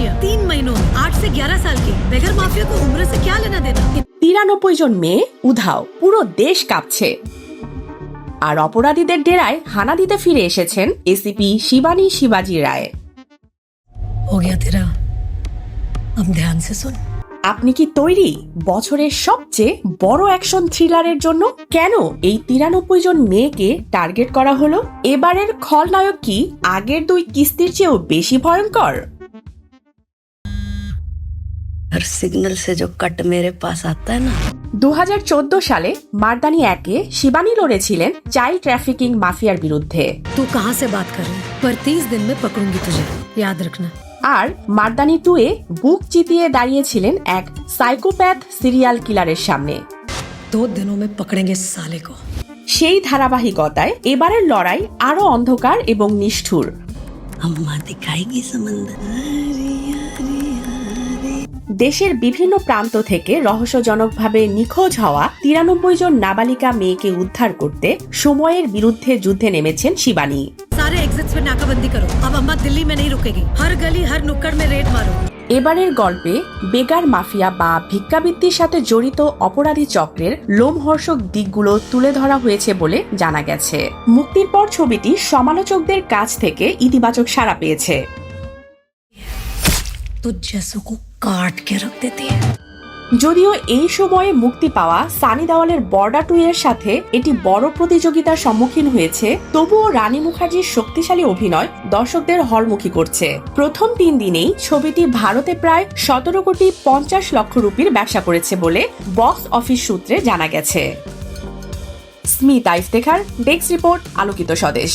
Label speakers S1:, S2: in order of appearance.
S1: Mafia 3 महीनों 8 से 11 साल के बेगर माफिया को उम्र से क्या लेना देना।
S2: 93 জন মেয়ে উধাও, পুরো দেশ কাঁপছে। আর অপরাধীদের ডেরায় হানা দিতে ফিরে এসেছেন এসিপি শিবানী শিবাজি রায়।
S1: हो गया तेरा, अब ध्यान से सुन।
S2: আপনি কি তৈরি বছরের সবচেয়ে বড় অ্যাকশন থ্রিলারের জন্য? কেন এই 93 জন মেয়েকে টার্গেট করা হলো? এবারের খলনায়ক কি আগের দুই কিস্তির চেয়েও বেশি ভয়ঙ্কর?
S3: हर सिग्नल से जो कट मेरे पास आता है ना।
S2: 2014 সালে মারদানি 1-এ শিবানী লড়েছিলেন চাইল্ড ট্রাফিকিং মাফিয়ার বিরুদ্ধে।
S1: तू कहाँ से बात कर रही है? पर 30 दिन में पकड़ूंगी तुझे, याद रखना।
S2: আর মারদানি 2-এ বুক চিতিয়ে দাঁড়িয়েছিলেন এক সাইকোপ্যাথ সিরিয়াল কিলারের সামনে।
S1: 2 दिनों में पकड़ेंगे साले को।
S2: সেই ধারাবাহিকতায় এবারের লড়াই আরো অন্ধকার এবং নিষ্ঠুর।
S3: अम्मा दिखाएगी समंदर।
S2: দেশের বিভিন্ন প্রান্ত থেকে রহস্যজনকভাবে নিখোঁজ হওয়া 93 জন নাবালিকা মেয়েকে উদ্ধার করতে সময়ের বিরুদ্ধে যুদ্ধে নেমেছেন শিবানী।
S1: सारे एग्जिट्स पे नाकाबंदी करो। अब अम्मा दिल्ली में नहीं रुकेगी। हर गली हर नुक्कड़ में रेड मारो।
S2: এবারের গল্পে বেগার মাফিয়া বা ভিক্ষাবৃত্তির সাথে জড়িত অপরাধী চক্রের লোমহর্ষক দিকগুলো তুলে ধরা হয়েছে বলে জানা গেছে। মুক্তির পর ছবিটি সমালোচকদের কাছ থেকে ইতিবাচক সাড়া পেয়েছে।
S1: तो जैसों को काट के रख देती है।
S2: যদিও এই সময়ে মুক্তি পাওয়া সানি দেওয়ালের বর্ডার 2 এর সাথে এটি বড় প্রতিযোগিতার সম্মুখীন হয়েছে, তবুও রানী মুখার্জির শক্তিশালী অভিনয় দর্শকদের হলমুখী করছে। প্রথম 3 দিনেই ছবিটি ভারতে প্রায় 17 কোটি 50 লক্ষ রুপির ব্যবসা করেছে বলে বক্স অফিস সূত্রে জানা গেছে। স্মিতা ইফতেখার, ডেস্ক রিপোর্ট, আলোকিত স্বদেশ।